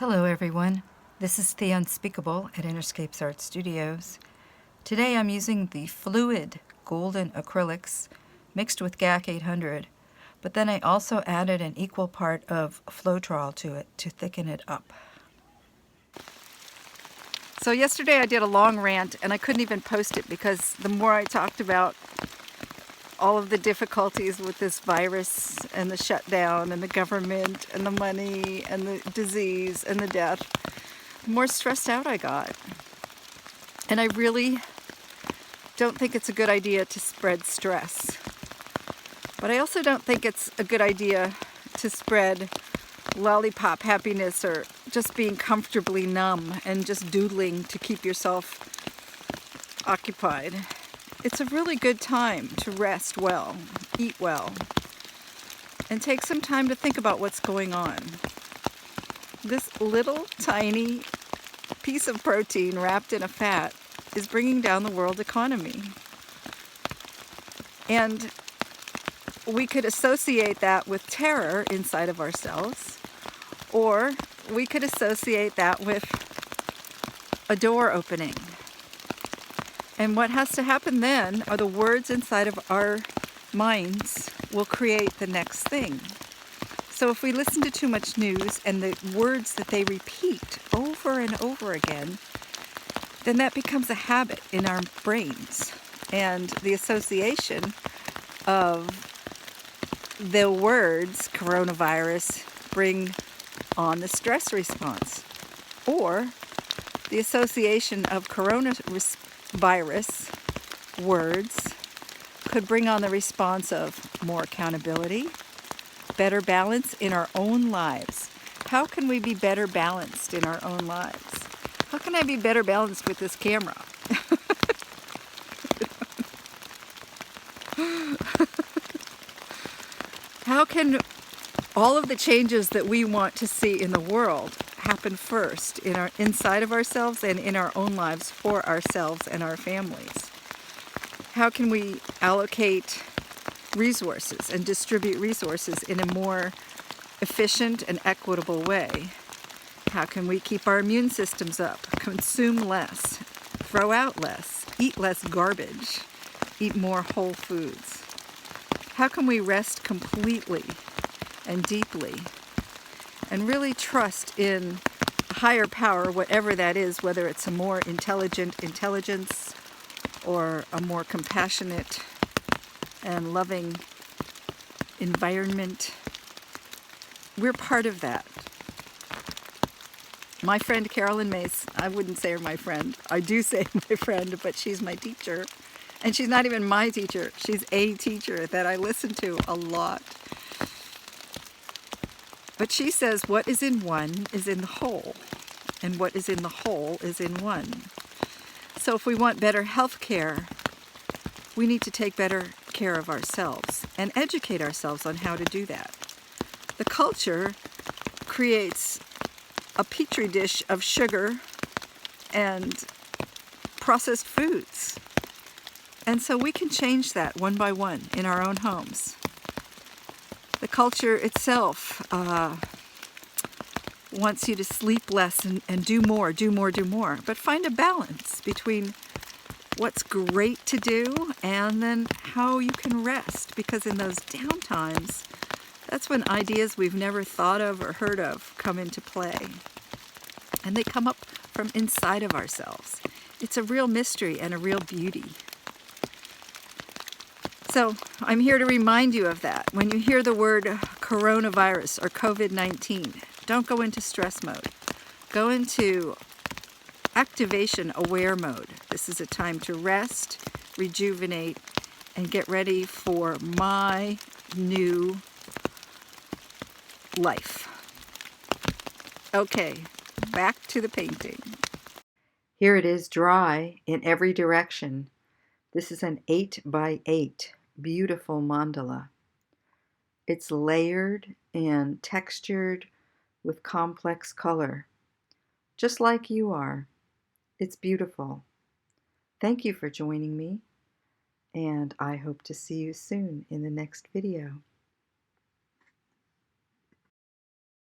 Hello everyone, this is The Unspeakable at Interscapes Art Studios. Today I'm using the Fluid Golden Acrylics mixed with GAC 800, but then I also added an equal part of Floetrol to it to thicken it up. So yesterday I did a long rant and I couldn't even post it because the more I talked about all of the difficulties with this virus and the shutdown and the government and the money and the disease and the death, the more stressed out I got. And I really don't think it's a good idea to spread stress. But I also don't think it's a good idea to spread lollipop happiness or just being comfortably numb and just doodling to keep yourself occupied. It's a really good time to rest well, eat well, and take some time to think about what's going on. This little tiny piece of protein wrapped in a fat is bringing down the world economy. And we could associate that with terror inside of ourselves, or we could associate that with a door opening. And what has to happen then are the words inside of our minds will create the next thing. So if we listen to too much news and the words that they repeat over and over again, then that becomes a habit in our brains. And the association of the words coronavirus bring on the stress response. Or the association of coronavirus words could bring on the response of more accountability, better balance in our own lives. How can we be better balanced in our own lives? How can I be better balanced with this camera? How can all of the changes that we want to see in the world happen first inside of ourselves and in our own lives for ourselves and our families? How can we allocate resources and distribute resources in a more efficient and equitable way? How can we keep our immune systems up, consume less, throw out less, eat less garbage, eat more whole foods? How can we rest completely and deeply and really trust in a higher power, whatever that is, whether it's a more intelligent intelligence or a more compassionate and loving environment? We're part of that. My friend Carolyn Mace, I wouldn't say her my friend. I do say my friend, but she's my teacher. And she's not even my teacher. She's a teacher that I listen to a lot. But she says what is in one is in the whole, and what is in the whole is in one. So if we want better health care, we need to take better care of ourselves and educate ourselves on how to do that. The culture creates a petri dish of sugar and processed foods. And so we can change that one by one in our own homes. The culture itself wants you to sleep less and do more, do more, do more. But find a balance between what's great to do and then how you can rest. Because in those down times, that's when ideas we've never thought of or heard of come into play. And they come up from inside of ourselves. It's a real mystery and a real beauty. So I'm here to remind you of that. When you hear the word coronavirus or COVID-19, don't go into stress mode. Go into activation aware mode. This is a time to rest, rejuvenate, and get ready for my new life. Okay, back to the painting. Here it is, dry in every direction. This is an 8x8 beautiful mandala. It's layered and textured with complex color, just like you are. It's beautiful. Thank you for joining me, and I hope to see you soon in the next video.